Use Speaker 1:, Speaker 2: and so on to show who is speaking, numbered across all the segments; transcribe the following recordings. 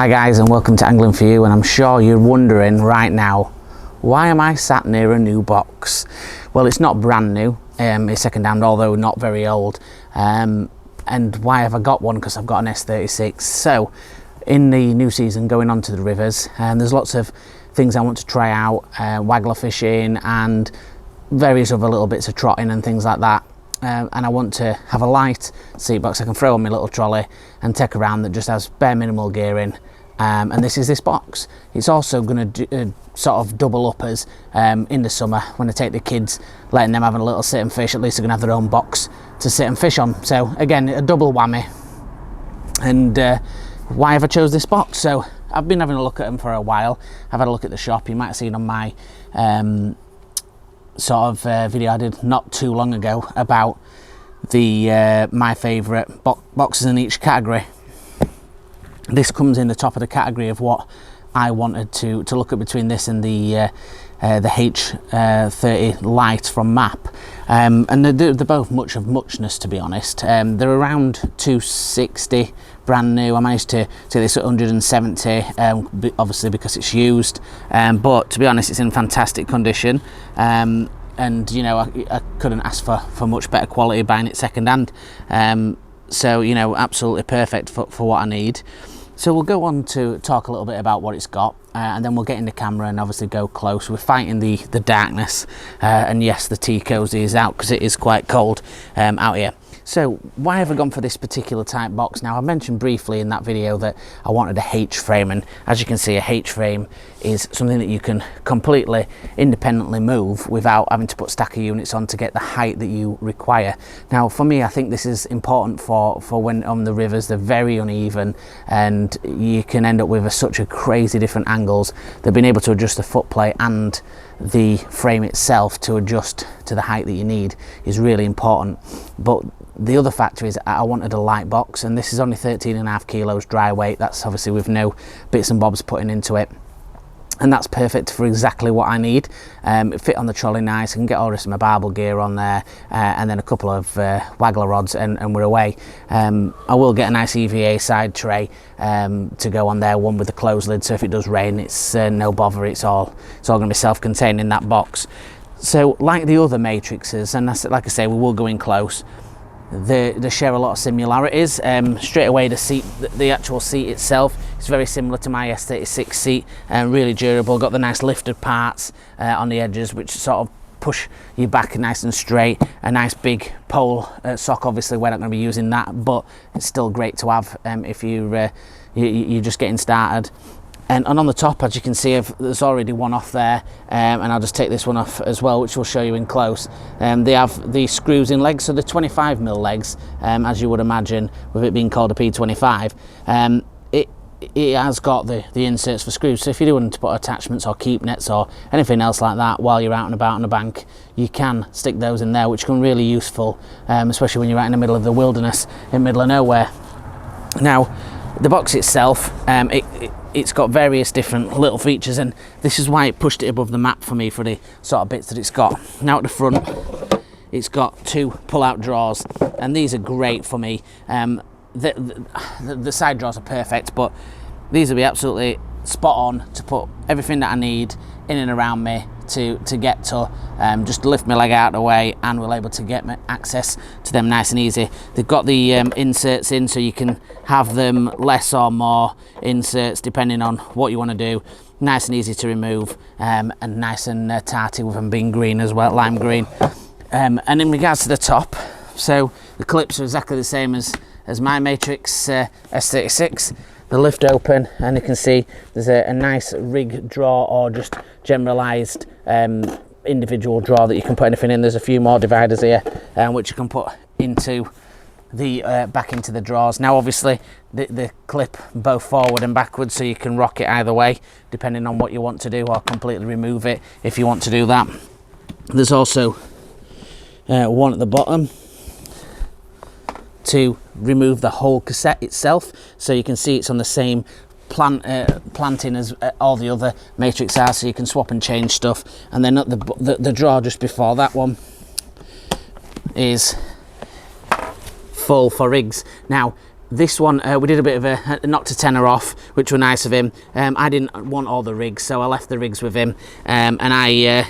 Speaker 1: Hi guys, and welcome to Angling For You, and I'm sure you're wondering right now, why am I sat near a new box? Well, it's not brand new, it's second hand, although not very old. And why have I got one? Because I've got an S36. So in the new season, going on to the rivers, and there's lots of things I want to try out, waggler fishing and various other little bits of trotting and things like that. And I want to have a light seat box I can throw on my little trolley and take around that just has bare minimal gear in. And this is this box. It's also going to sort of double up as in the summer when I take the kids, letting them have a little sit and fish. At least they're going to have their own box to sit and fish on. So again, a double whammy. And why have I chose this box? So I've been having a look at them for a while. I've had a look at the shop. You might have seen on my video I did not too long ago about the my favourite boxes in each category. This comes in the top of the category of what I wanted to look at between this and the H30 Lite from MAP, and they're both much of muchness, to be honest. They're around 260 brand new. I managed to take this at 170, obviously because it's used, but to be honest, it's in fantastic condition. And you know, I couldn't ask for much better quality buying it second hand. So you know, absolutely perfect for what I need. So we'll go on to talk a little bit about what it's got, and then we'll get in the camera and obviously go close. We're fighting the darkness, and yes, the tea cozy is out because it is quite cold out here. So why have I gone for this particular type box? Now, I mentioned briefly in that video that I wanted a H frame, and as you can see, a H frame is something that you can completely independently move without having to put stacker units on to get the height that you require. Now, for me, I think this is important for when on the rivers. They're very uneven, and you can end up with such a crazy different angles. They've been able to adjust the footplate and the frame itself to adjust to the height that you need is really important. But the other factor is I wanted a light box, and this is only 13.5 kilos dry weight. That's obviously with no bits and bobs putting into it, and that's perfect for exactly what I need. It fit on the trolley nice. I can get all the rest of my barbel gear on there, and then a couple of waggler rods, and we're away. I will get a nice EVA side tray to go on there, one with the closed lid, so if it does rain, it's no bother. It's all going to be self-contained in that box. So like the other Matrixes, and like I say, we will go in close, they share a lot of similarities. Straight away, the actual seat itself is very similar to my S36 seat, really durable. Got the nice lifted parts on the edges, which sort of push you back nice and straight. A nice big pole sock. Obviously, we're not going to be using that, but it's still great to have if you're just getting started. And on the top, as you can see, there's already one off there, and I'll just take this one off as well, which we'll show you in close. They have the screws in legs, so the 25mm legs, as you would imagine, with it being called a P25. It has got the inserts for screws, so if you do want to put attachments or keep nets or anything else like that while you're out and about on the bank, you can stick those in there, which can be really useful, especially when you're out in the middle of the wilderness, in the middle of nowhere. Now, the box itself, it's got various different little features, and this is why it pushed it above the map for me for the sort of bits that it's got. Now at the front, it's got two pull-out drawers, and these are great for me. The side drawers are perfect, but these will be absolutely spot on to put everything that I need in and around me to get to, just lift my leg out of the way, and we're able to get access to them nice and easy. They've got the inserts in, so you can have them less or more inserts depending on what you want to do. Nice and easy to remove, and nice and tarty with them being green as well, lime green. And in regards to the top, so the clips are exactly the same as my Matrix S36. The lift open, and you can see there's a nice rig drawer, or just generalized individual drawer that you can put anything in. There's a few more dividers here, which you can put into the back into the drawers. Now obviously the clip both forward and backwards, so you can rock it either way depending on what you want to do, or completely remove it if you want to do that. There's also one at the bottom to remove the whole cassette itself, so you can see it's on the same planting as all the other Matrix are, so you can swap and change stuff. And then at the drawer just before that one is full for rigs. Now This one, we did a bit of a knocked a tenner off, which were nice of him. I didn't want all the rigs, so I left the rigs with him, and I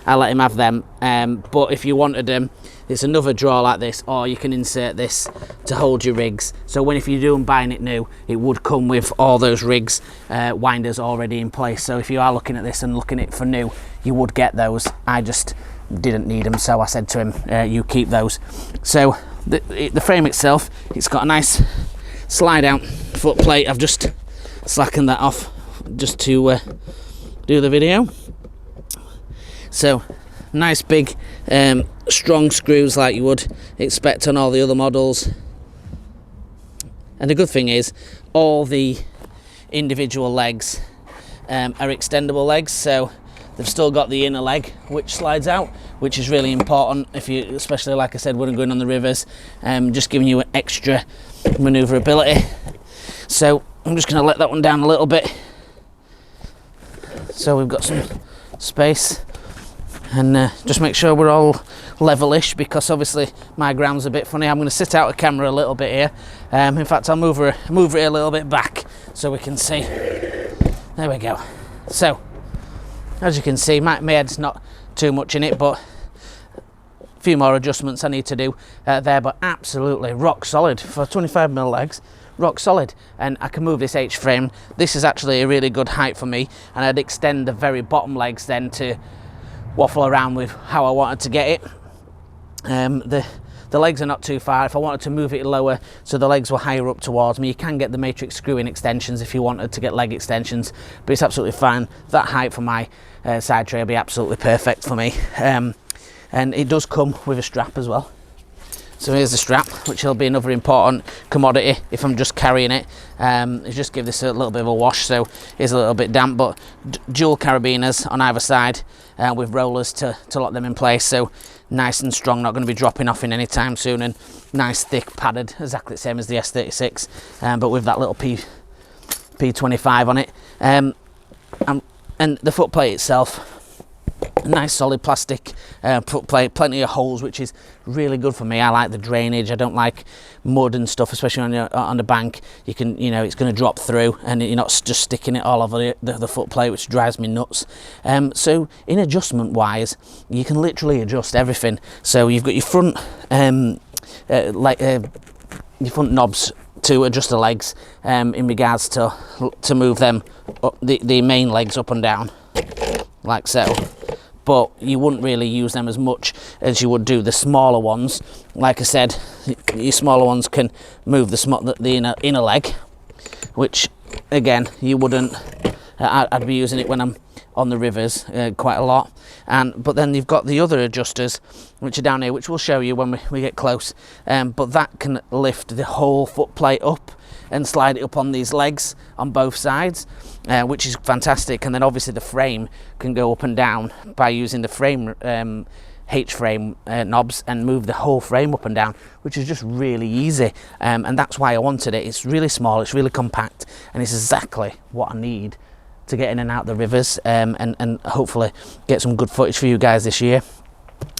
Speaker 1: let him have them. But if you wanted them, it's another drawer like this, or you can insert this to hold your rigs. So if you're doing buying it new, it would come with all those rigs winders already in place. So if you are looking at this and looking at it for new, you would get those. I just didn't need them, so I said to him, you keep those. So the frame itself, it's got a nice slide out foot plate. I've just slackened that off just to do the video. So nice big strong screws like you would expect on all the other models. And the good thing is all the individual legs are extendable legs, so they've still got the inner leg which slides out, which is really important if you, especially like I said, when I'm going on the rivers, just giving you extra maneuverability. So I'm just going to let that one down a little bit, so we've got some space, and just make sure we're all levelish, because obviously my ground's a bit funny. I'm going to sit out the camera a little bit here. In fact, I'll move it a little bit back so we can see. There we go. So as you can see, my head's not too much in it, but a few more adjustments I need to do there, but absolutely rock solid for 25mm legs. Rock solid. And I can move this H frame. This is actually a really good height for me, and I'd extend the very bottom legs then to waffle around with how I wanted to get it. The legs are not too far. If I wanted to move it lower so the legs were higher up towards me, you can get the Matrix screw-in extensions if you wanted to get leg extensions, but it's absolutely fine. That height for my side tray will be absolutely perfect for me. And it does come with a strap as well. So here's the strap, which will be another important commodity if I'm just carrying it. Just give this a little bit of a wash, so it's a little bit damp, but dual carabiners on either side with rollers to lock them in place, so nice and strong, not going to be dropping off in any time soon, and nice thick padded, exactly the same as the S36, but with that little P25 on it. And the foot plate itself, a nice solid plastic foot plate, plenty of holes, which is really good for me. I like the drainage. I don't like mud and stuff, especially on the bank. You can, it's going to drop through, and you're not just sticking it all over the foot plate, which drives me nuts. So in adjustment wise, you can literally adjust everything. So you've got your front your front knobs to adjust the legs in regards to move them up, the main legs up and down like so. But you wouldn't really use them as much as you would do the smaller ones. Like I said, your smaller ones can move the inner leg, which again you wouldn't. I'd be using it when I'm on the rivers quite a lot. But then you've got the other adjusters, which are down here, which we'll show you when we get close. But that can lift the whole foot plate up and slide it up on these legs on both sides, which is fantastic. And then obviously the frame can go up and down by using the frame H-frame knobs and move the whole frame up and down, which is just really easy. And that's why I wanted it. It's really small, it's really compact, and it's exactly what I need to get in and out the rivers, and hopefully get some good footage for you guys this year.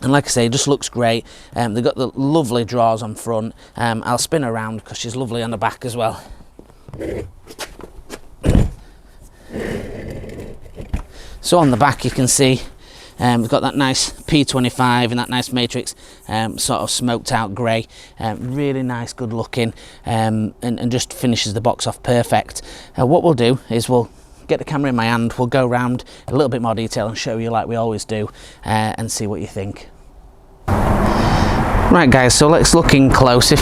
Speaker 1: And like I say, it just looks great. They've got the lovely drawers on front. I'll spin around because she's lovely on the back as well. So on the back you can see we've got that nice P25 and that nice Matrix sort of smoked out grey. Really nice, good looking, and just finishes the box off perfect. What we'll do is we'll get the camera in my hand, we'll go around a little bit more detail and show you like we always do, and see what you think. Right guys, so let's look in close. If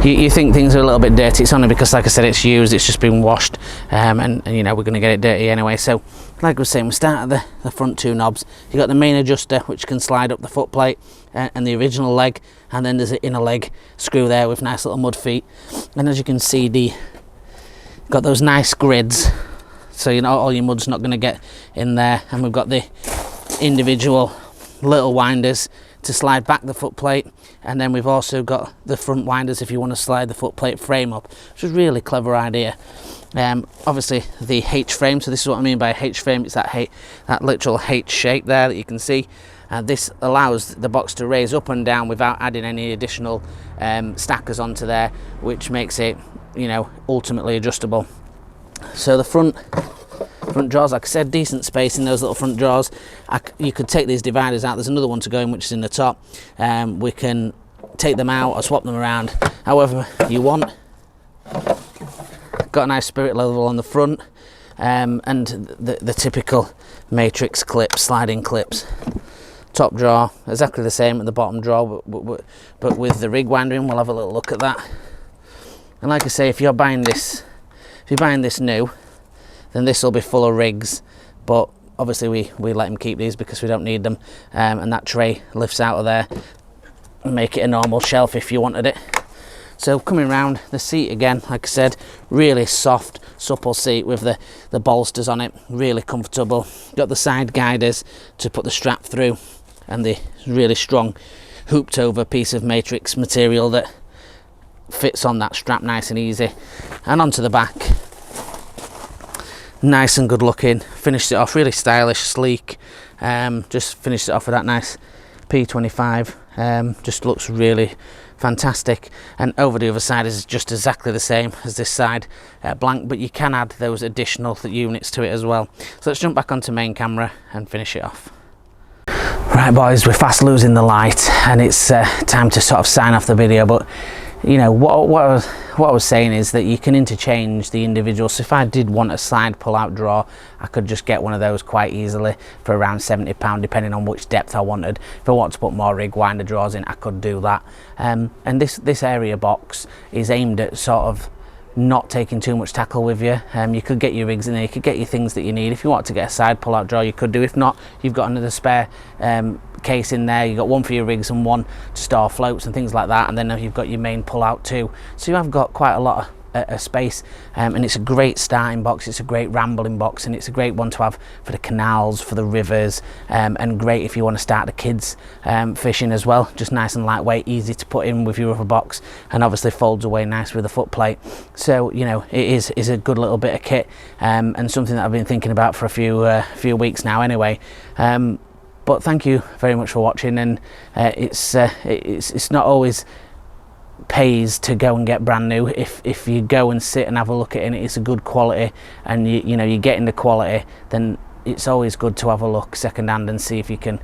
Speaker 1: you think things are a little bit dirty, it's only because, like I said, it's used, it's just been washed, and we're going to get it dirty anyway. So like I was saying, we start at the front two knobs. You've got the main adjuster, which can slide up the foot plate and the original leg, and then there's an inner leg screw there with nice little mud feet. And as you can see, got those nice grids, so all your mud's not going to get in there. And we've got the individual little winders to slide back the foot plate, and then we've also got the front winders if you want to slide the foot plate frame up, which is a really clever idea. Obviously the H frame, so this is what I mean by H frame. It's that literal H shape there that you can see, This allows the box to raise up and down without adding any additional stackers onto there, which makes it, you know, ultimately adjustable. So the front drawers, like I said, decent space in those little front drawers. You could take these dividers out. There's another one to go in, which is in the top. We can take them out or swap them around however you want. Got a nice spirit level on the front, and the typical Matrix clips, sliding clips. Top drawer exactly the same at the bottom drawer, but with the rig winder in. We'll have a little look at that. And like I say, if you're buying this new, then this will be full of rigs, but obviously we let him keep these because we don't need them, and that tray lifts out of there and make it a normal shelf if you wanted it. So coming round, the seat again, like I said, really soft, supple seat with the bolsters on it, really comfortable. Got the side guiders to put the strap through, and the really strong hooped over piece of Matrix material that fits on that strap nice and easy. And onto the back, nice and good looking. Finished it off really stylish, sleek. Just finished it off with that nice P25. Just looks really fantastic. And over the other side is just exactly the same as this side, blank, but you can add those additional units to it as well. So let's jump back onto main camera and finish it off. Right boys, we're fast losing the light and it's time to sort of sign off the video, but you know what I was saying is that you can interchange the individuals. So if I did want a side pull-out drawer, I could just get one of those quite easily for around £70, depending on which depth I wanted. If I want to put more rig winder drawers in, I could do that. And this area box is aimed at sort of not taking too much tackle with you. You could get your rigs in there, you could get your things that you need. If you want to get a side pull-out drawer, you could do. If not, you've got another spare case in there. You've got one for your rigs and one to store floats and things like that, and then you've got your main pull-out too. So you have got quite a lot of space, and it's a great starting box, it's a great rambling box, and it's a great one to have for the canals, for the rivers, and great if you want to start the kids fishing as well. Just nice and lightweight, easy to put in with your other box, and obviously folds away nice with a foot plate. So you know, it is a good little bit of kit, and something that I've been thinking about for a few weeks now anyway. But thank you very much for watching, and it's not always pays to go and get brand new. If you go and sit and have a look at it and it's a good quality, and you know you're getting the quality, then it's always good to have a look second hand and see if you can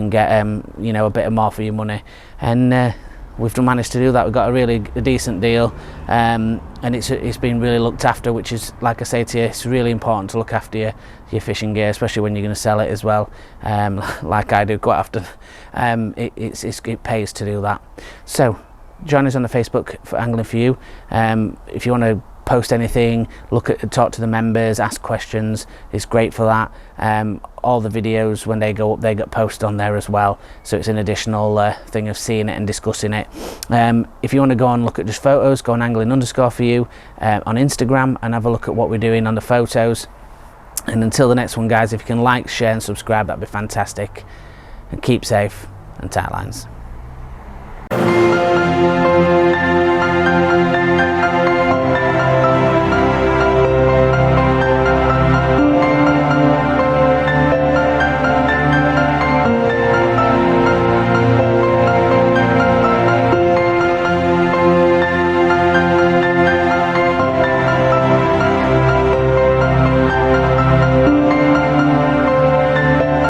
Speaker 1: get you know, a bit more for your money. And we've managed to do that. We've got a decent deal, and it's been really looked after, which is, like I say to you, it's really important to look after your fishing gear, especially when you're going to sell it as well, like I do quite often. It pays to do that. So join us on the Facebook for Angling For You. If you want to post anything, talk to the members, ask questions, it's great for that. All the videos, when they go up, they get posted on there as well, so it's an additional thing of seeing it and discussing it. If you want to go and look at just photos, go on angling_for_you on Instagram and have a look at what we're doing on the photos. And until the next one guys, if you can like, share and subscribe, that'd be fantastic. And keep safe and tight lines.